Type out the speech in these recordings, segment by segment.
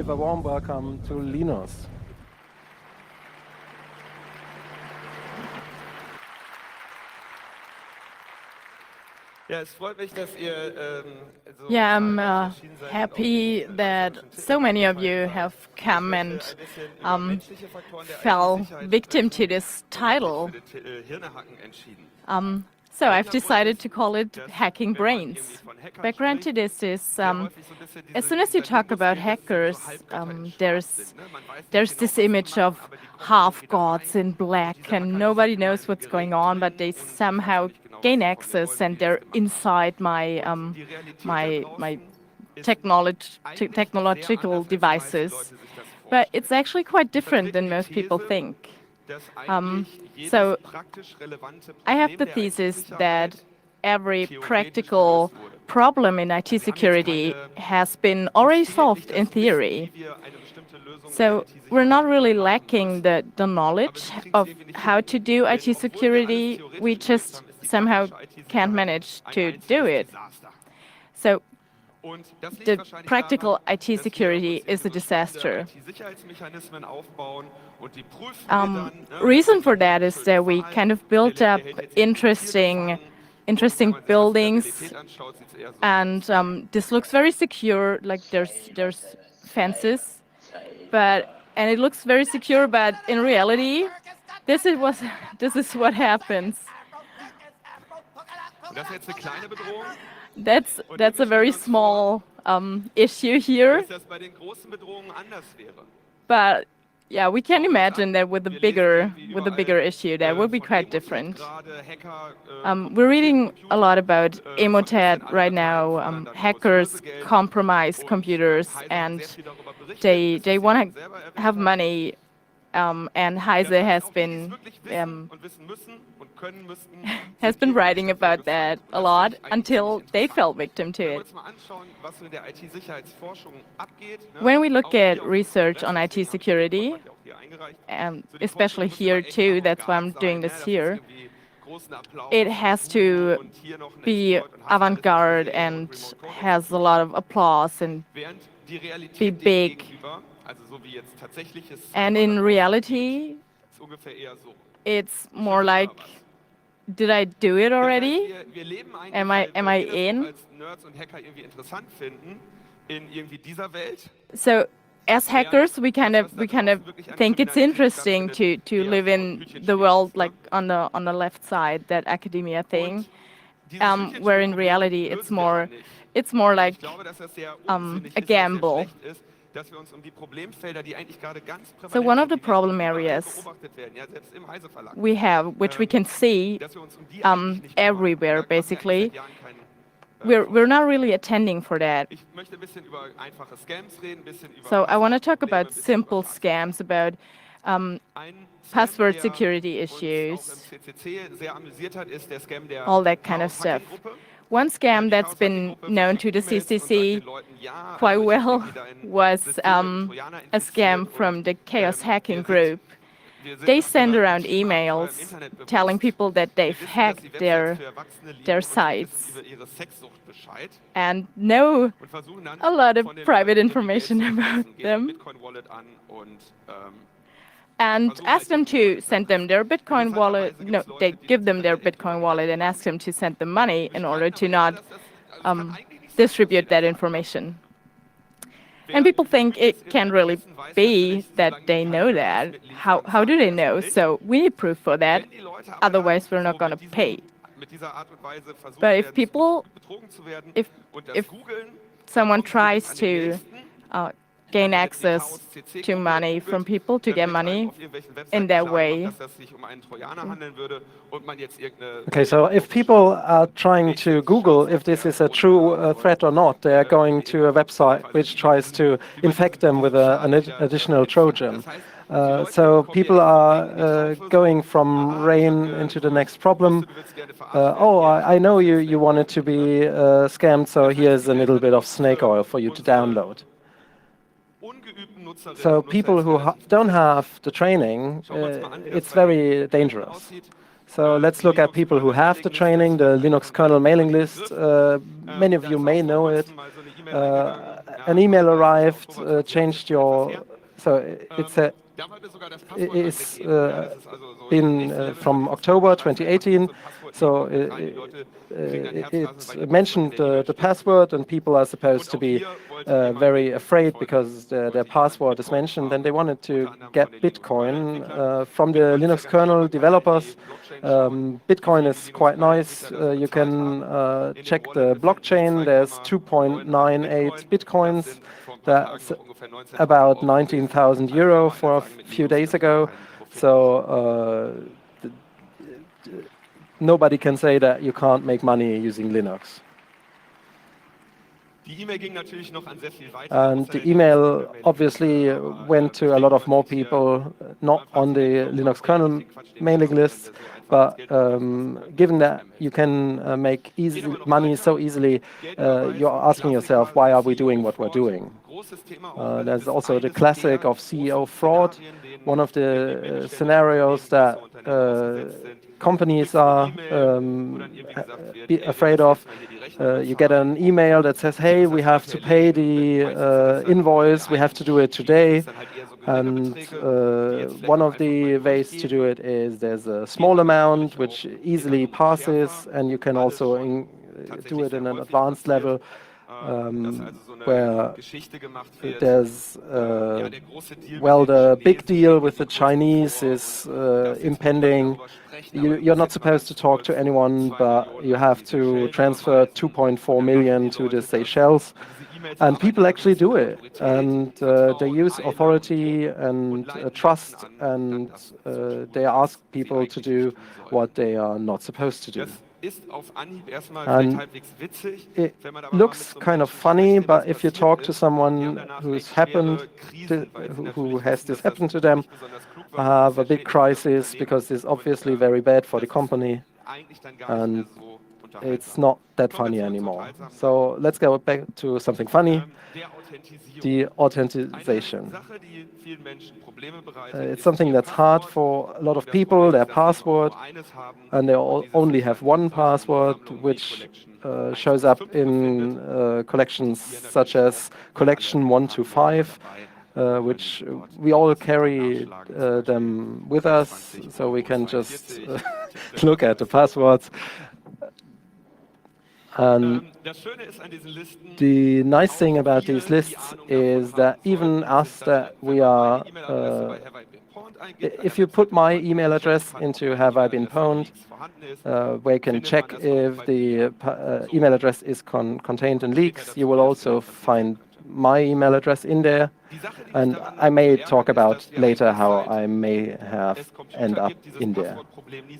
give a warm welcome to Linus. Yeah, I'm happy that so many of you have come and fell victim to this title. So I've decided to call it Hacking Brains. Background to this is, as soon as you talk about hackers, there's this image of half gods in black, and nobody knows what's going on, but they somehow gain access, and they're inside my technological devices. But it's actually quite different than most people think. So I have the thesis that every practical problem in IT security has been already solved in theory. So we're not really lacking the knowledge of how to do IT security. We just somehow can't manage to do it. So the practical IT security is a disaster. Reason for that is that we kind of built up interesting buildings, and this looks very secure. Like there's fences, and it looks very secure. But in reality, this is what happens. That's a very small issue here. But yeah, we can imagine that with a bigger issue, that would be quite different. We're reading a lot about Emotet right now. Hackers compromise computers, and they want to have money. And Heise has been writing about that a lot until they fell victim to it. When we look at research on IT security, especially here too, that's why I'm doing this here, it has to be avant-garde and has a lot of applause and be big. And in reality, it's more like, did I do it already? Am I in? So as hackers, we kind of think it's interesting to live in the world like on the left side, that academia thing, where in reality it's more like a gamble. So one of the problem areas we have, which we can see everywhere basically, we're not really attending for that. So I want to talk about simple scams, about password security issues, all that kind of stuff. One scam that's been known to the CCC quite well was a scam from the Chaos Hacking group. They send around emails telling people that they've hacked their sites and know a lot of private information about them, and ask them to send them their Bitcoin wallet. No, they give them their Bitcoin wallet and ask them to send them money in order to not distribute that information. And people think it can't really be that they know that. How do they know? So we need proof for that. Otherwise, we're not going to pay. But if someone tries to gain access to money from people, to get money in that way. Okay, so if people are trying to Google if this is a true threat or not, they are going to a website which tries to infect them with an additional Trojan. So people are going from rain into the next problem. I know you wanted to be scammed, so here's a little bit of snake oil for you to download. So people who don't have the training, it's very dangerous. So let's look at people who have the training, the Linux kernel mailing list. Many of you may know it. an email arrived, changed your, so it's a, it's been from October 2018, so it mentioned the password, and people are supposed to be very afraid because their password is mentioned, and they wanted to get Bitcoin from the Linux kernel developers. Bitcoin is quite nice. You can check the blockchain. There's 2.98 Bitcoins. That's about 19,000 euro for a few days ago. So nobody can say that you can't make money using Linux. And the email obviously went to a lot of more people, not on the Linux kernel mailing lists, but given that you can make money so easily, you're asking yourself, why are we doing what we're doing? There's also the classic of CEO fraud, one of the scenarios that companies are afraid of. You get an email that says, hey, we have to pay the invoice, we have to do it today. And one of the ways to do it is there's a small amount which easily passes, and you can also do it in an advanced level. Where there's, well, the big deal with the Chinese is impending. You're not supposed to talk to anyone, but you have to transfer 2.4 million to the Seychelles. And people actually do it. And they use authority and trust, and they ask people to do what they are not supposed to do. And it looks kind of funny, but if you talk to someone who has this happen to them, have a big crisis because it's obviously very bad for the company, and it's not that funny anymore. So let's go back to something funny, the authentication. It's something that's hard for a lot of people, their password, and they only have one password, which shows up in collections such as collection 125, which we all carry them with us, so we can just look at the passwords. And the nice thing about these lists is that even us, that we are, if you put my email address into Have I Been Pwned, where you can check if the email address is contained in leaks, you will also find my email address in there. And I may talk about later how I may have end up in there.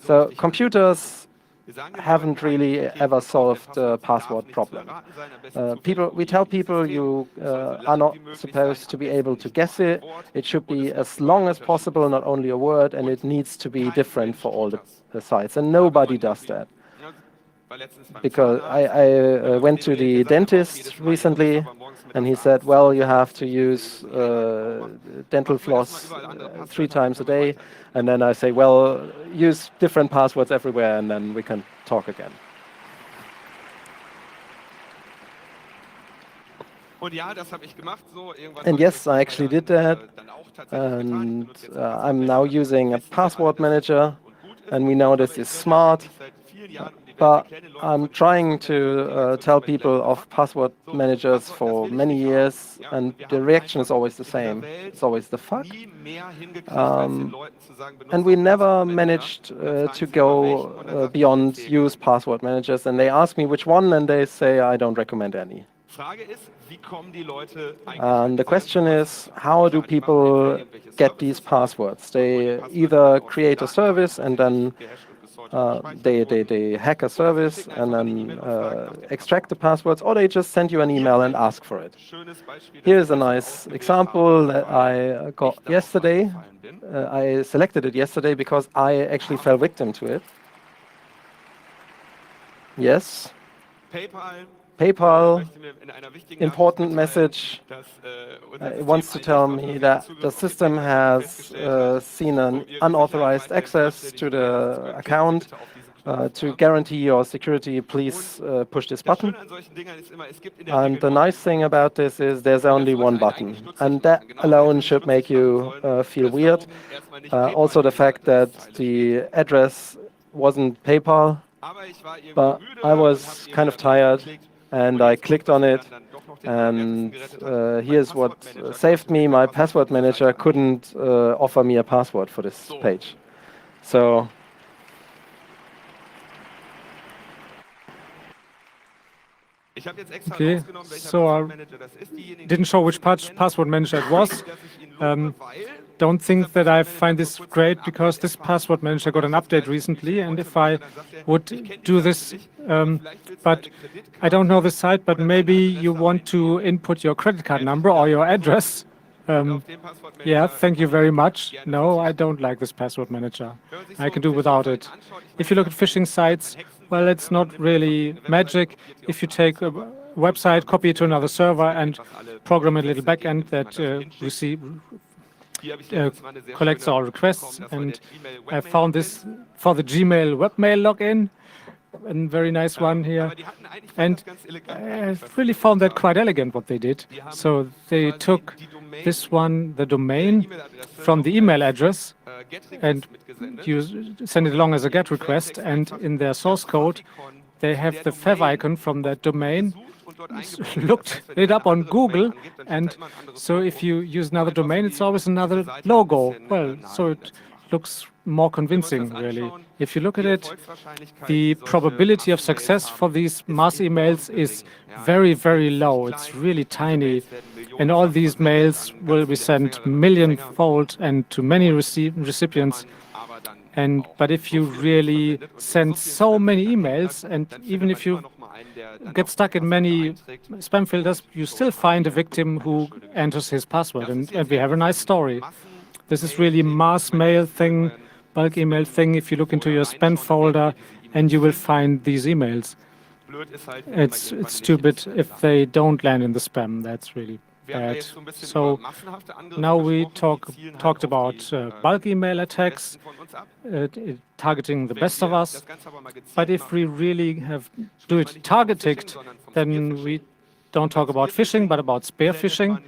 So computers haven't really ever solved the password problem. We tell people you are not supposed to be able to guess it. It should be as long as possible, not only a word, and it needs to be different for all the sites. And nobody does that. Because I went to the dentist recently, and he said, well, you have to use dental floss 3 times a day. And then I say, well, use different passwords everywhere, and then we can talk again. And yes, I actually did that. And I'm now using a password manager, and we know this is smart. But I'm trying to tell people of password managers for many years, and the reaction is always the same. It's always the fuck. And we never managed to go beyond use password managers. And they ask me which one, and they say I don't recommend any. And the question is, how do people get these passwords? They either create a service and then they hack a service and then extract the passwords, or they just send you an email and ask for it. Here's a nice example that I got yesterday. I selected it yesterday because I actually fell victim to it. Yes. PayPal, important message. It wants to tell me that the system has seen an unauthorized access to the account, To guarantee your security, please push this button. And the nice thing about this is there's only one button, and that alone should make you feel weird. Also, the fact that the address wasn't PayPal, but I was kind of tired, and I clicked on it. And here's what saved me. My password manager couldn't offer me a password for this page. So okay, so I didn't show which password manager it was. Don't think that I find this great because this password manager got an update recently, and if I would do this, but I don't know the site, but maybe you want to input your credit card number or your address. Yeah, thank you very much. No, I don't like this password manager. I can do without it. If you look at phishing sites, well, it's not really magic. If you take a website, copy it to another server, and program a little backend that collects all requests. And I found this for the Gmail webmail login, a very nice one here. And I really found that quite elegant what they did. So they took this one, the domain, from the email address, and you send it along as a GET request. And in their source code, they have the favicon from that domain. Looked it up on Google, and so if you use another domain, it's always another logo. Well, so it looks more convincing, really. If you look at it, the probability of success for these mass emails is very, very low. It's really tiny. And all these mails will be sent million-fold and to many recipients. But if you really send so many emails, and even if you get stuck in many spam filters, you still find a victim who enters his password, and we have a nice story. This is really a mass mail thing, bulk email thing. If you look into your spam folder, and you will find these emails. It's stupid if they don't land in the spam. That's really bad. So now we talked about bulk email attacks, targeting the best of us. But if we really do it targeted, then we don't talk about phishing, but about spear phishing.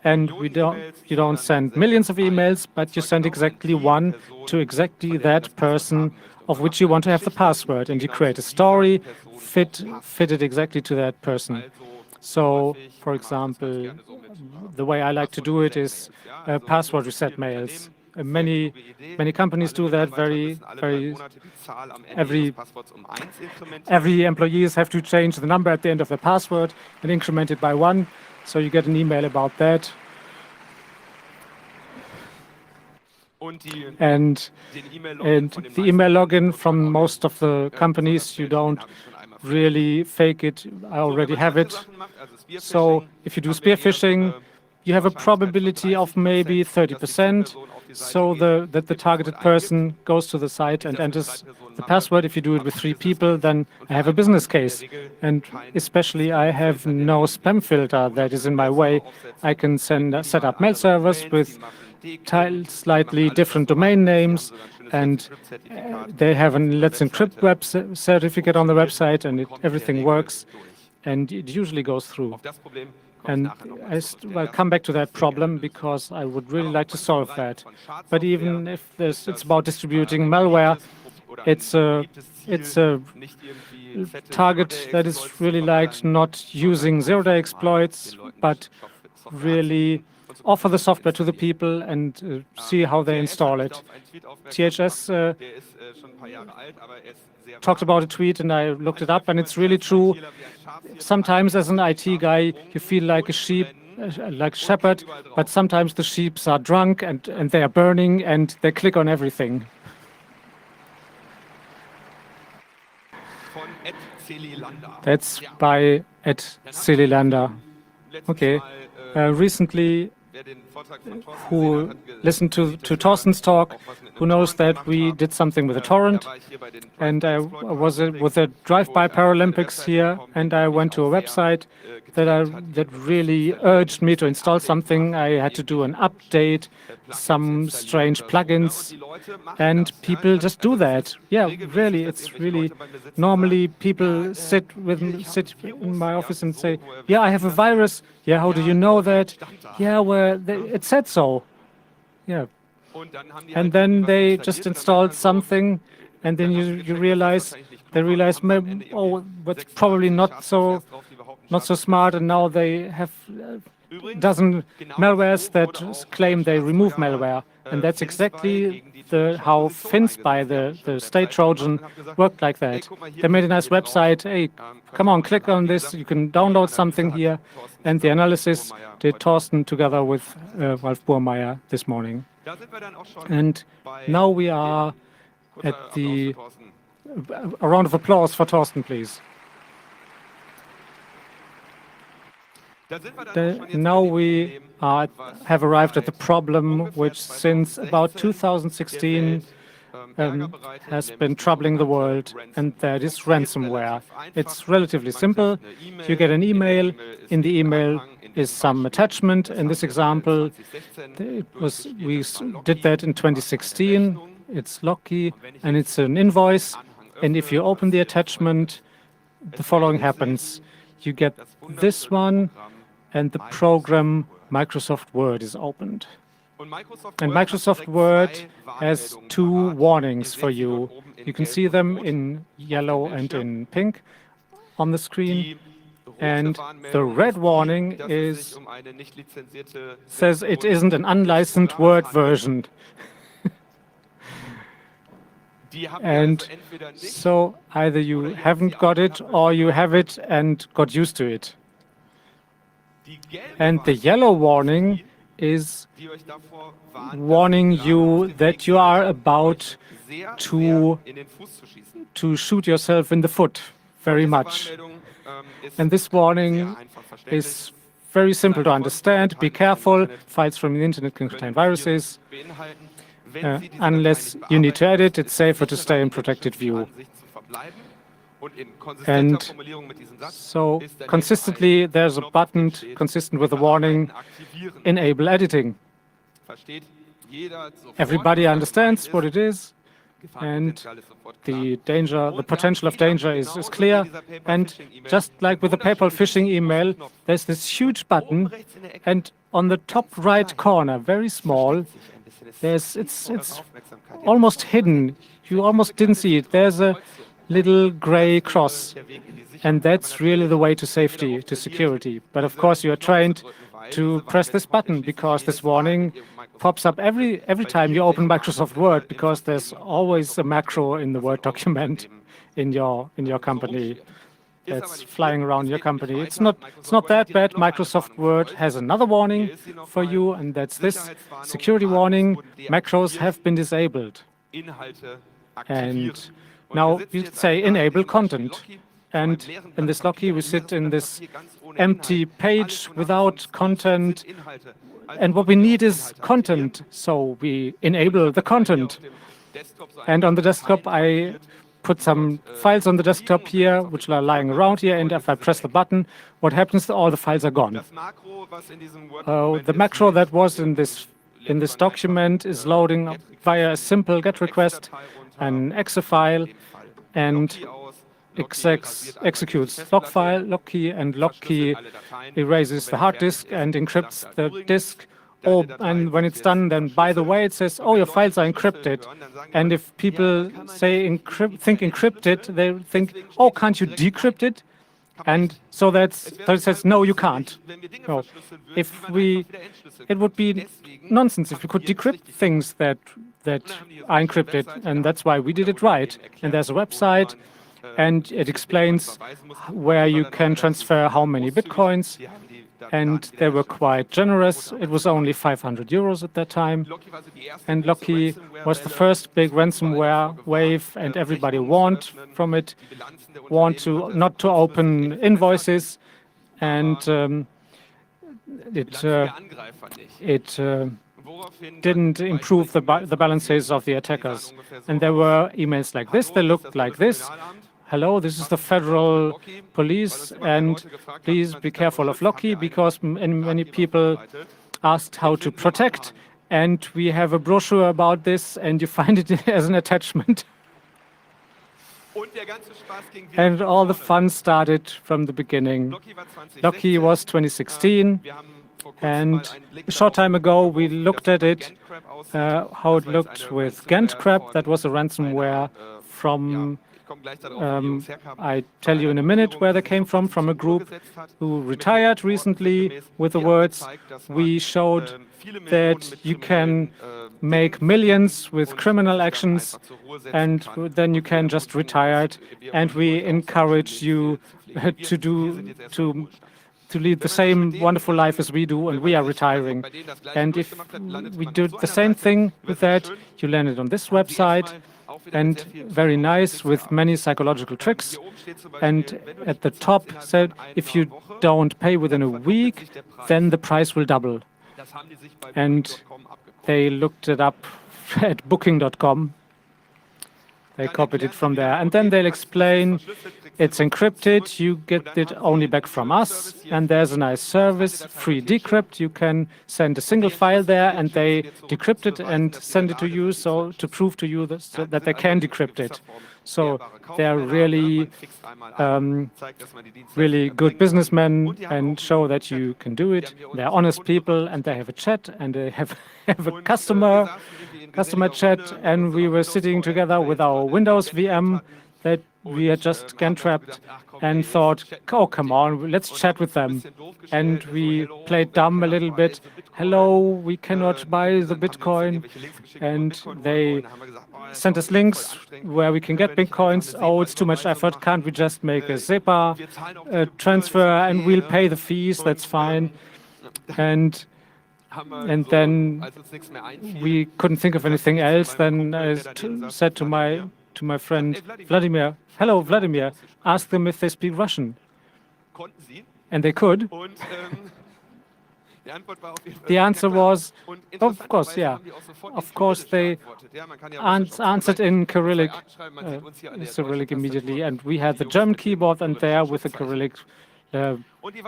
And you don't send millions of emails, but you send exactly one to exactly that person of which you want to have the password, and you create a story, fit it exactly to that person. So, for example, the way I like to do it is password reset mails. Many companies do that. Every employees have to change the number at the end of their password and increment it by 1. So you get an email about that. And the email login from most of the companies, you don't really fake it. I already have it. So if you do spear phishing, you have a probability of maybe 30%, so that the targeted person goes to the site and enters the password. If you do it with 3 people, then I have a business case. And especially, I have no spam filter that is in my way. I can set up mail servers with slightly different domain names, and they have an Let's Encrypt web certificate on the website, and everything works, and it usually goes through. And I'll come back to that problem because I would really like to solve that. But even if it's about distributing malware, it's a target that is really liked, not using zero-day exploits, but really offer the software to the people and see how they install it. THS talked about a tweet, and I looked it up, and it's really true. Sometimes as an IT guy, you feel like a sheep, like a shepherd, but sometimes the sheep are drunk and they are burning and they click on everything. That's by @Sililanda. Okay. Recently, who listened to Torsten's talk, who knows that we did something with a torrent. And I was with the Drive-By Paralympics here, and I went to a website that really urged me to install something. I had to do an update, some strange plugins, and people just do that. Yeah, really, it's really. Normally, people sit in my office and say, "Yeah, I have a virus." Yeah, how do you know that? Yeah, well, it said so. Yeah, and then they just installed something, and then they realize, oh, that's probably not so smart, and now they have dozen malwares that claim they remove malware, and that's exactly how FinSpy, the state Trojan, worked like that. They made a nice website. Hey, come on, click on this. You can download something here, and the analysis did Torsten together with Ralf Burmeier this morning. And now we are at a round of applause for Torsten, please. Now we have arrived at the problem which since about 2016 has been troubling the world, and that is ransomware. It's relatively simple. You get an email. In the email is some attachment. In this example, we did that in 2016. It's Locky, and it's an invoice. And if you open the attachment, the following happens. You get this one, and the program Microsoft Word is opened. And Microsoft Word has two warnings for you. You can see them in yellow and in pink on the screen. And the red warning says it isn't an unlicensed Word version. And so either you haven't got it or you have it and got used to it. And the yellow warning is warning you that you are about to shoot yourself in the foot very much. And this warning is very simple to understand. Be careful. Files from the internet can contain viruses. Unless you need to edit, it's safer to stay in protected view. And so consistently, there's a button consistent with the warning, enable editing. Everybody understands what it is, and the potential of danger is clear. And just like with the PayPal phishing email, there's this huge button, and on the top right corner, very small, it's almost hidden. You almost didn't see it. There's a little gray cross, and that's really the way to safety, to security. But of course, you are trained to press this button because this warning pops up every time you open Microsoft Word, because there's always a macro in the Word document in your company that's flying around your company. It's not that bad. Microsoft Word has another warning for you, and that's this security warning: macros have been disabled. And now you say enable content. And in this Locky, we sit in this empty page without content. And what we need is content. So we enable the content. And on the desktop, I put some files on the desktop here, which are lying around here. And if I press the button, what happens? All the files are gone. The macro that was in this document is loading via a simple GET request, an exe file, and executes log file, log key, and log key erases the hard disk and encrypts the disk. And when it's done, then by the way, it says, "Oh, your files are encrypted." And if people say think encrypted, they think, "Oh, can't you decrypt it?" And so it says, "No, you can't." No. It would be nonsense if we could decrypt things that are encrypted, and that's why we did it right. And there's a website, and it explains where you can transfer how many bitcoins, and they were quite generous. It was only 500 euros at that time, and Locky was the first big ransomware wave, and everybody warned from it, not to open invoices, and it didn't improve the balances of the attackers. And there were emails like this. They looked like this. Hello, this is the federal police, and please be careful of Loki, because many people asked how to protect, and we have a brochure about this, and you find it as an attachment. And all the fun started from the beginning. Loki was 2016, and a short time ago we looked at it, how it looked with GentCrab. That was a ransomware from, I tell you in a minute where they came from a group who retired recently, with the words, we showed that you can make millions with criminal actions, and then you can just retire it, and we encourage you to lead the same wonderful life as we do, and we are retiring. And if we do the same thing with that, you landed on this website, and very nice, with many psychological tricks. And at the top said, if you don't pay within a week, then the price will double. And they looked it up at booking.com. They copied it from there. And then they'll explain, it's encrypted, you get it only back from us, and there's a nice service, free decrypt. You can send a single file there, and they decrypt it and send it to you, so to prove to you that they can decrypt it. So they're really, really good businessmen and show that you can do it. They're honest people, and they have a chat, and they have a customer chat, and we were sitting together with our Windows VM that we had just GentCrabbed, and thought, oh, come on, let's chat with them. And we played dumb a little bit. Hello, we cannot buy the Bitcoin. And they sent us links where we can get Bitcoins. Oh, it's too much effort. Can't we just make a SEPA transfer, and we'll pay the fees? That's fine. And then we couldn't think of anything else. Then I said to my friend Vladimir, hello, Vladimir, ask them if they speak Russian. And they could. The answer was, of course, yeah. Of course, they answered in Cyrillic immediately, and we had the German keyboard and there with the Cyrillic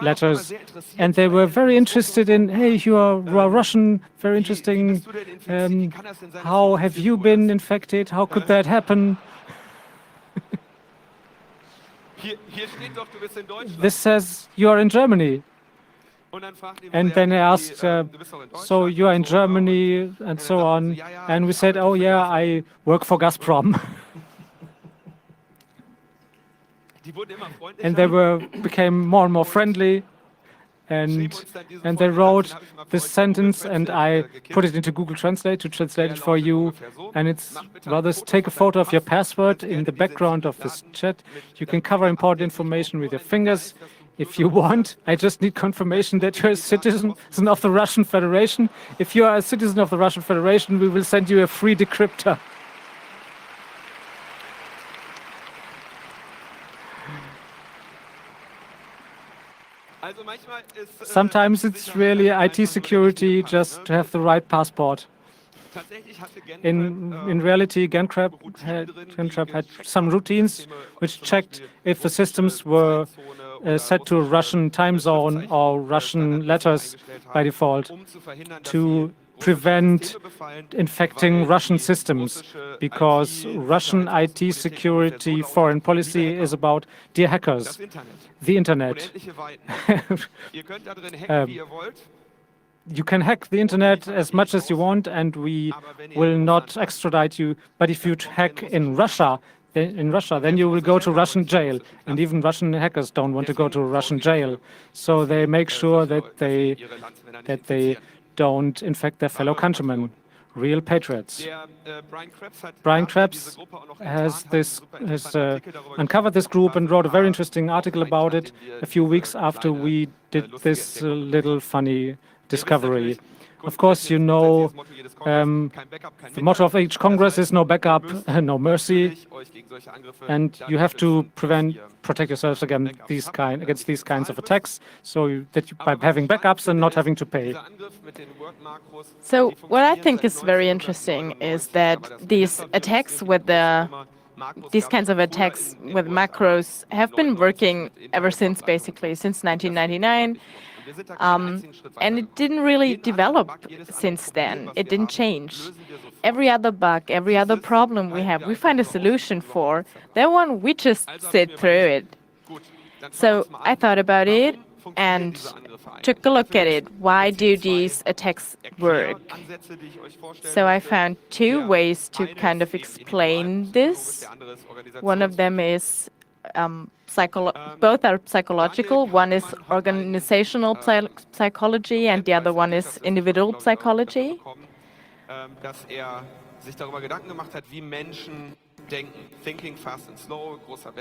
letters, and they were very interested in, hey, you are Russian, very interesting. How have you been infected? How could that happen? This says you are in Germany. And then I asked, so you are in Germany and so on. And we said, oh yeah, I work for Gazprom. And they became more and more friendly. And they wrote this sentence, and I put it into Google Translate to translate it for you. And it's rather take a photo of your password in the background of this chat. You can cover important information with your fingers if you want. I just need confirmation that you're a citizen of the Russian Federation. If you are a citizen of the Russian Federation, we will send you a free decryptor. Sometimes it's really IT security just to have the right passport. In reality, GentCrab had some routines which checked if the systems were set to a Russian time zone or Russian letters by default, to prevent infecting Russian systems, because Russian IT security foreign policy is about dear hackers, the internet. You can hack the internet as much as you want, and we will not extradite you. But if you hack in Russia, then you will go to Russian jail, and even Russian hackers don't want to go to a Russian jail. So they make sure that they don't infect their fellow countrymen, real patriots. Brian Krebs has uncovered this group and wrote a very interesting article about it a few weeks after we did this little funny discovery. Of course, you know, the motto of each Congress is no backup, no mercy, and you have to protect yourselves against these kinds of attacks, so that by having backups and not having to pay. So what I think is very interesting is that these kinds of attacks with macros have been working ever since, basically, since 1999. And it didn't really develop since then. It didn't change. Every other bug, every other problem we find a solution for. That one, we just sit through it. So I thought about it and took a look at it. Why do these attacks work? So I found two ways to kind of explain this. One of them is both are psychological. One is organizational psychology, and the other one is individual psychology.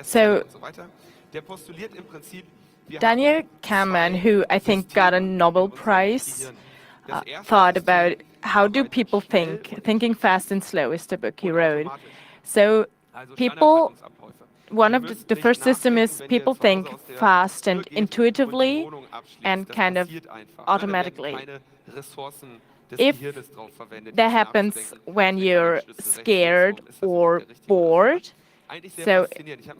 So Daniel Kahneman, who I think got a Nobel Prize, thought about how do people think. Thinking Fast and Slow is the book he wrote. So one of the first system is people think fast and intuitively and kind of automatically. If that happens when you're scared or bored, so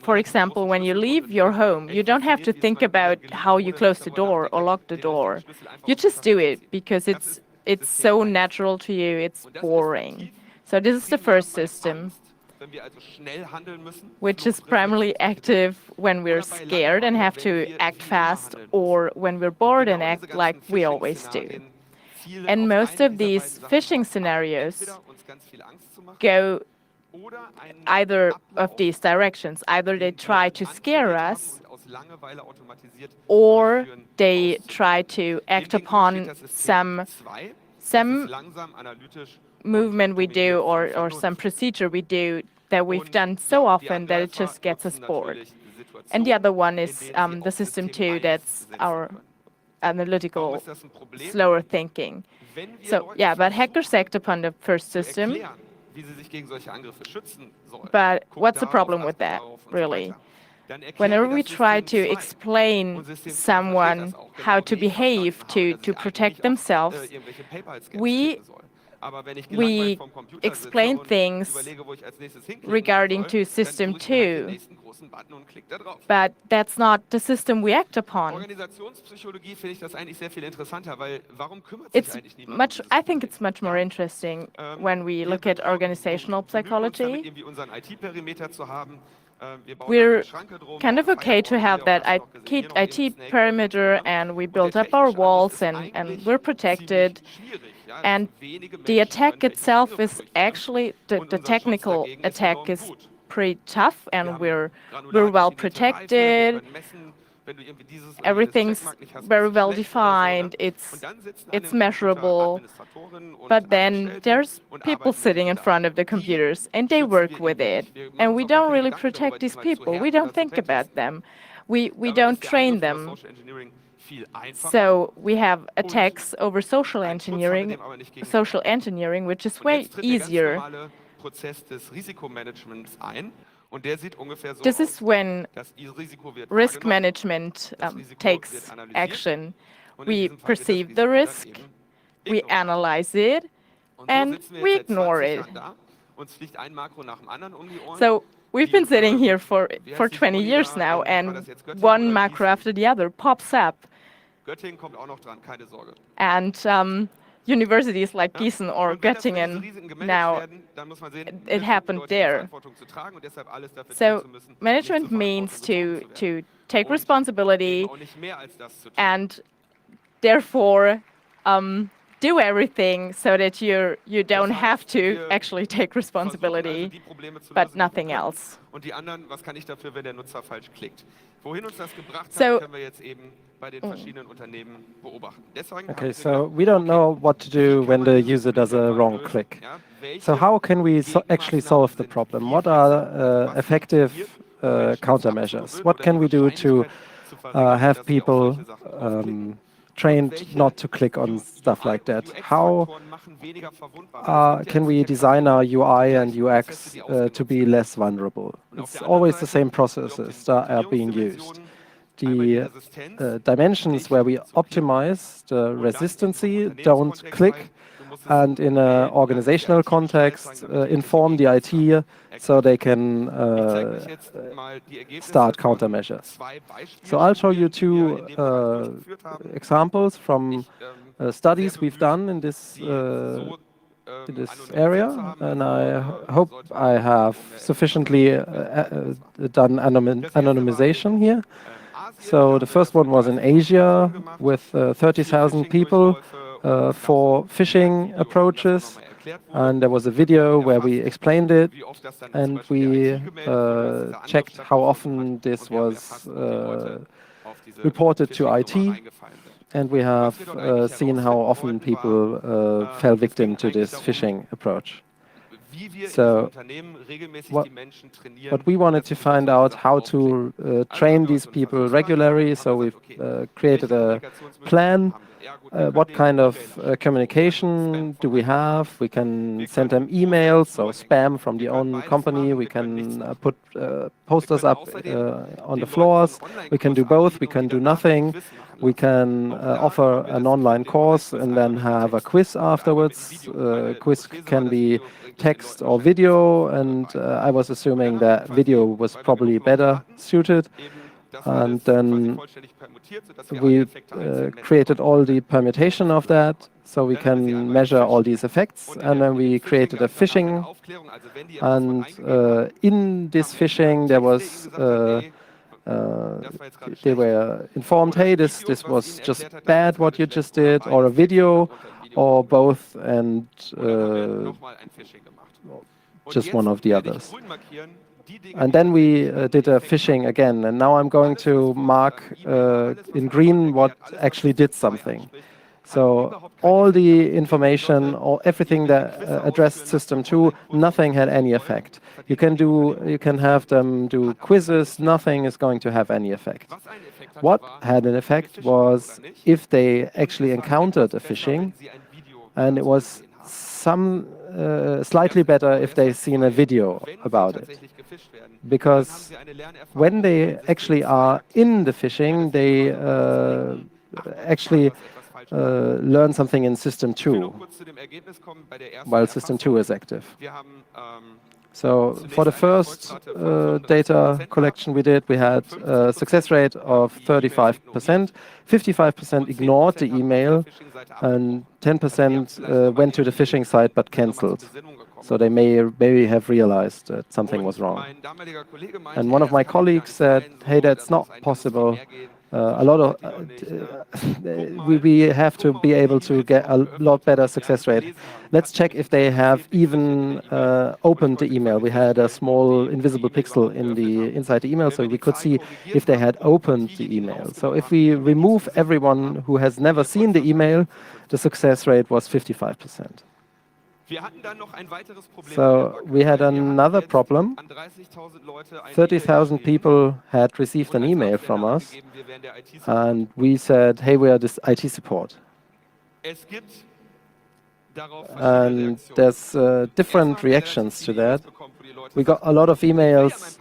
for example, when you leave your home, you don't have to think about how you close the door or lock the door. You just do it because it's so natural to you, it's boring. So this is the first system, which is primarily active when we're scared and have to act fast, or when we're bored and act like we always do. And most of these phishing scenarios go either of these directions. Either they try to scare us, or they try to act upon some movement we do or some procedure we do that we've done so often that it just gets us bored. And the other one is the system 2, that's our analytical, slower thinking. So yeah, but hackers act upon the first system. But what's the problem with that, really? Whenever we try to explain someone how to behave to protect themselves, we explain things regarding to system 2, but that's not the system we act upon. I think it's much more interesting when we look at organizational psychology. We're kind of okay to have that IT perimeter, and we build up our walls, and we're protected. And the attack itself is actually, the technical attack is pretty tough, and we're well protected. Everything's very well defined. It's measurable. But then there's people sitting in front of the computers, and they work with it. And we don't really protect these people. We don't think about them. We don't train them. So we have attacks over social engineering, which is way easier. This is when risk management takes action. We perceive the risk, we analyze it, and we ignore it. So we've been sitting here for 20 years now, and one macro after the other pops up. And universities like Gießen or Göttingen, now it happened there. So management means to take responsibility and therefore do everything so that you don't have to actually take responsibility, but nothing else. So, okay, so we don't know what to do when the user does a wrong click. So how can we actually solve the problem? What are effective countermeasures? What can we do to have people trained not to click on stuff like that. How can we design our UI and UX to be less vulnerable? It's always the same processes that are being used. The dimensions where we optimize the resistancy don't click, and in an organizational context, inform the IT so they can start countermeasures. So I'll show you two examples from studies we've done in this area, and I hope I have sufficiently done anonymization here. So the first one was in Asia with 30,000 people for phishing approaches, and there was a video where we explained it, and we checked how often this was reported to IT, and we have seen how often people fell victim to this phishing approach. So what we wanted to find out how to train these people regularly, so we've created a plan. What kind of communication do we have? We can send them emails, so spam from the own company. We can put posters up on the floors. We can do both. We can do nothing. We can offer an online course and then have a quiz afterwards. Quiz can be text or video, and I was assuming that video was probably better suited. And then we created all the permutation of that, so we can measure all these effects. And then we created a phishing, and in this phishing there was they were informed, hey, this was just bad what you just did, or a video, or both, and just one of the others. And then we did a phishing again, and now I'm going to mark in green what actually did something. So all the information, or everything that addressed system 2, nothing had any effect. You can have them do quizzes, nothing is going to have any effect. What had an effect was if they actually encountered a phishing, and it was slightly better if they've seen a video about it. Because when they actually are in the phishing, they actually learn something in system 2, while system 2 is active. So for the first data collection we did, we had a success rate of 35%. 55% ignored the email, and 10% went to the phishing site but cancelled. So they maybe have realized that something was wrong. And one of my colleagues said, hey, that's not possible. We have to be able to get a lot better success rate. Let's check if they have even opened the email. We had a small invisible pixel inside the email, so we could see if they had opened the email. So if we remove everyone who has never seen the email, the success rate was 55%. So we had another problem. 30,000 people had received an email from us, and we said, hey, we are this IT support. And there's different reactions to that. We got a lot of emails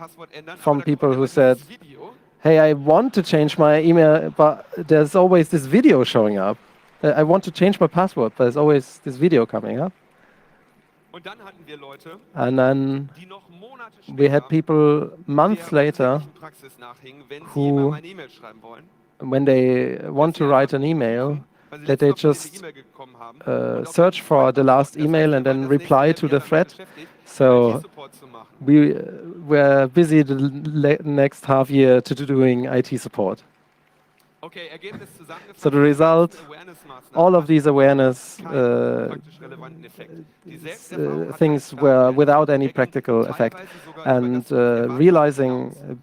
from people who said, hey, I want to change my email, but there's always this video showing up. I want to change my password, but there's always this video coming up. And then we had people months later who, when they want to write an email, that they just search for the last email and then reply to the thread. So we were busy the next half year to doing IT support. So the result, all of these awareness things were without any practical effect, and realizing,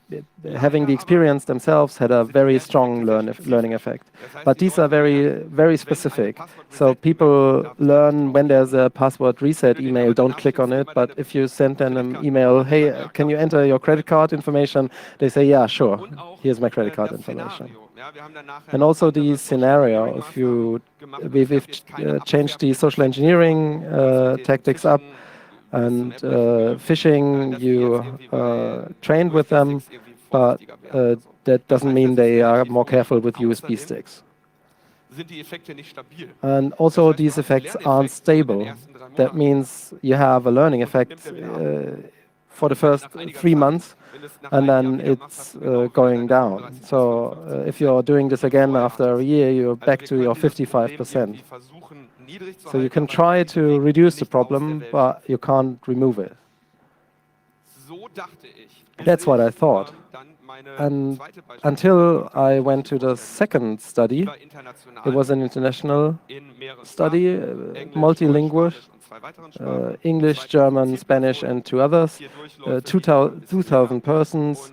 having the experience themselves had a very strong learning effect. But these are very, very specific. So people learn when there's a password reset email, don't click on it. But if you send them an email, hey, can you enter your credit card information? They say, yeah, sure, here's my credit card information. And also the scenario, if we've changed the social engineering tactics up, and phishing, you trained with them, but that doesn't mean they are more careful with USB sticks. And also these effects aren't stable. That means you have a learning effect for the first 3 months, and then it's going down. So if you're doing this again after a year, you're back to your 55%. So you can try to reduce the problem, but you can't remove it. That's what I thought. And until I went to the second study, it was an international study, multilingual, English, German, Spanish, and 2 others, 2,000 persons.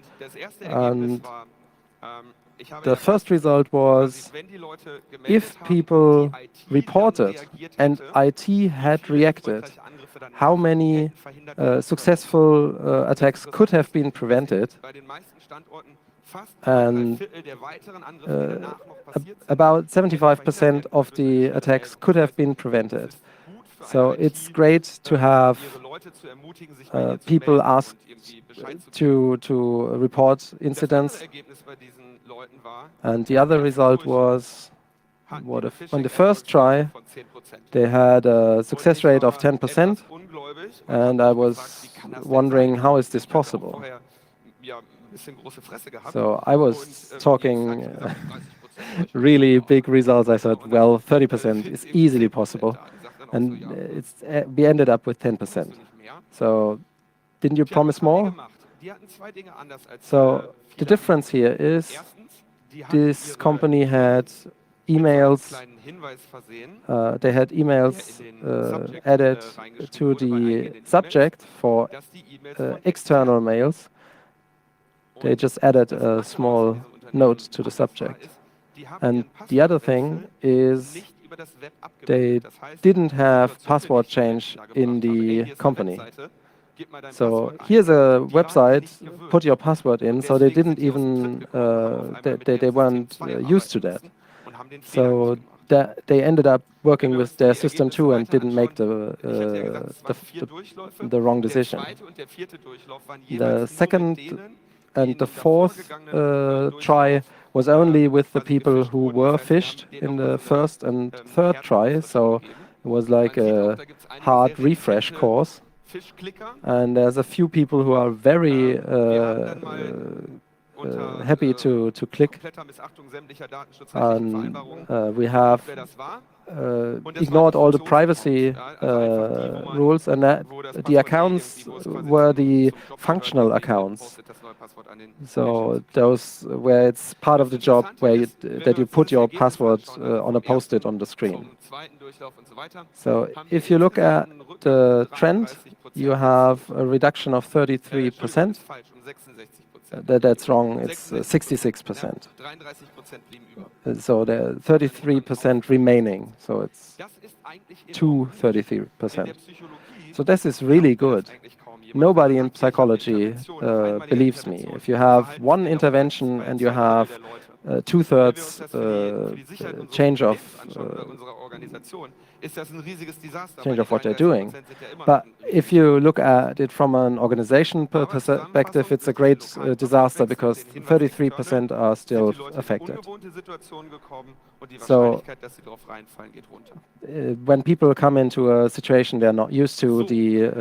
And the first result was, if people reported and IT had reacted, how many successful attacks could have been prevented. And about 75% of the attacks could have been prevented. So it's great to have people asked to report incidents. And the other result was, on the first try, they had a success rate of 10%, and I was wondering, how is this possible? So I was talking really big results. I thought, well, 30% is easily possible, and we ended up with 10%. So didn't you promise more? So the difference here is, this company had emails, they had emails added to the subject for external mails. They just added a small note to the subject. And the other thing is, they didn't have password change in the company. So here's a website, put your password in, so they didn't even, they weren't used to that. So they ended up working with their system too and didn't make the wrong decision. The second and the fourth try was only with the people who were phished in the first and third try, so it was like a hard refresh course. And there's a few people who are very happy to click. And we have ignored all the privacy rules, and that the accounts were the functional accounts. So those where it's part of the job where that you put your password on a post-it on the screen. So if you look at the trend, you have a reduction of 33%. That's wrong, it's 66%. So the 33% remaining, so it's 33%. So this is really good. Nobody in psychology believes me. If you have one intervention and you have 2/3 change of what they're doing. But if you look at it from an organization perspective, it's a great disaster because 33% are still affected. So when people come into a situation they're not used to, the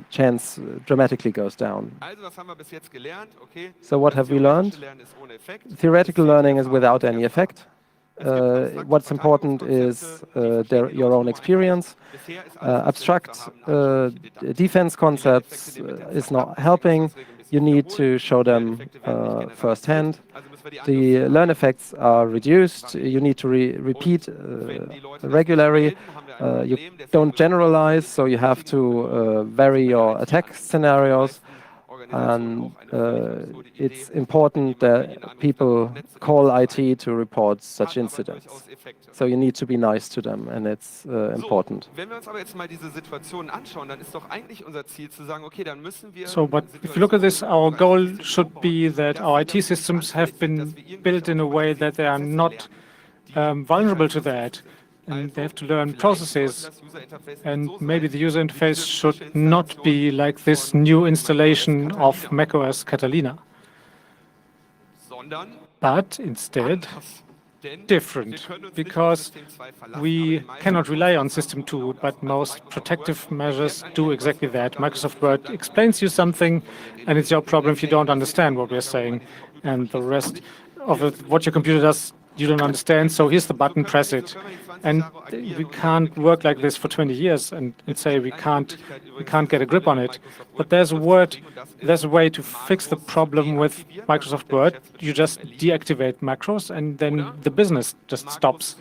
chance dramatically goes down. So what have we learned? Theoretical learning is without any effect. What's important is your own experience. Abstract defense concepts is not helping. You need to show them firsthand. The learn effects are reduced. You need to repeat regularly. You don't generalize, so you have to vary your attack scenarios. And it's important that people call IT to report such incidents. So you need to be nice to them, and it's important. So, but if you look at this, our goal should be that our IT systems have been built in a way that they are not vulnerable to that. And they have to learn processes. And maybe the user interface should not be like this new installation of macOS Catalina, but instead different, because we cannot rely on System 2, but most protective measures do exactly that. Microsoft Word explains you something, and it's your problem if you don't understand what we're saying. And the rest of what your computer does, you don't understand, so here's the button, press it. And we can't work like this for 20 years and say we can't get a grip on it. But there's a way to fix the problem with Microsoft Word. You just deactivate macros and then the business just stops.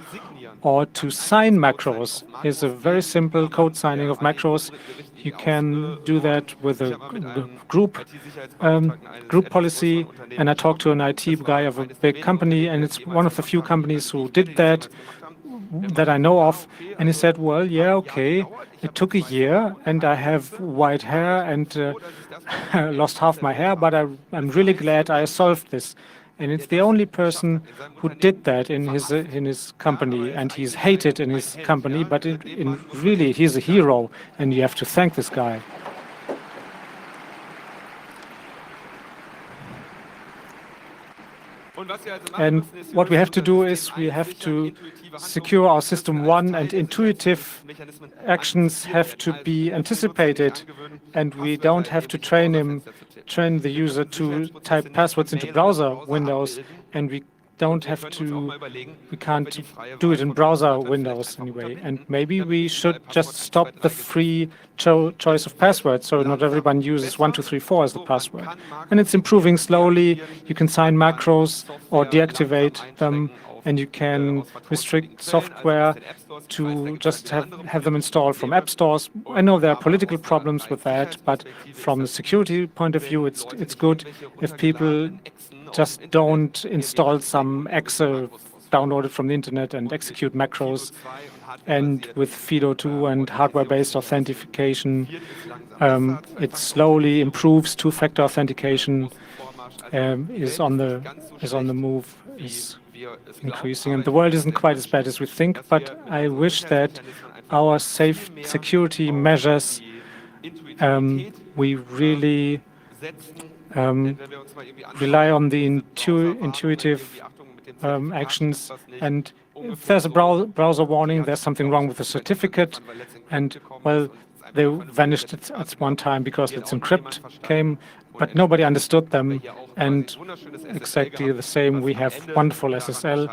Or to sign macros is a very simple code signing of macros. You can do that with a group policy. And I talked to an IT guy of a big company, and it's one of the few companies who did that I know of. And he said, well, yeah, okay, it took a year, and I have white hair and lost half my hair, but I'm really glad I solved this. And it's the only person who did that in his company, and he's hated in his company, but really he's a hero, and you have to thank this guy. And what we have to do is we have to secure our System 1, and intuitive actions have to be anticipated, and we don't have to train the user to type passwords into browser windows, and we can't do it in browser windows anyway. And maybe we should just stop the free choice of passwords, so not everyone uses 1234 as the password. And it's improving slowly. You can sign macros or deactivate them, and you can restrict software to just have them installed from app stores. I know there are political problems with that, but from the security point of view, it's good if people just don't install some Excel downloaded from the internet and execute macros. And with FIDO2 and hardware-based authentication, it slowly improves. Two-factor authentication is on the move, is increasing, and the world isn't quite as bad as we think. But I wish that our security measures, we really rely on the intuitive actions. And if there's a browser warning, there's something wrong with the certificate, and well, they vanished at one time because its encrypt came, but nobody understood them. And exactly the same, we have wonderful SSL,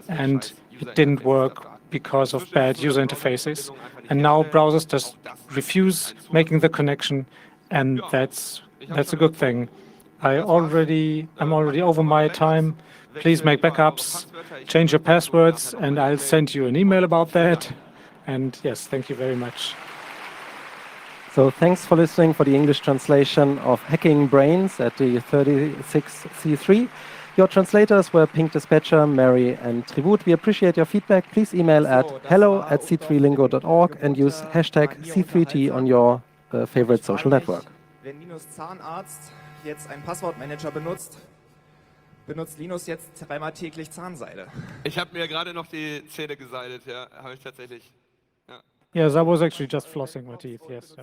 and it didn't work because of bad user interfaces. And now browsers just refuse making the connection, and that's a good thing. I'm already over my time. Please make backups, change your passwords, and I'll send you an email about that. And yes, thank you very much. So thanks for listening for the English translation of Hacking Brains at the 36C3. Your translators were Pink Dispatcher, Mary, and Tribut. We appreciate your feedback. Please email at hello@c3lingo.org and use hashtag C3T on your favorite social network. Wenn Linus Zahnarzt jetzt einen Passwortmanager benutzt Linus jetzt dreimal täglich Zahnseide. Ich habe mir gerade noch die Zähne geseidet, ja, habe ich tatsächlich. Ja. Yes, I was actually just flossing my teeth, yes.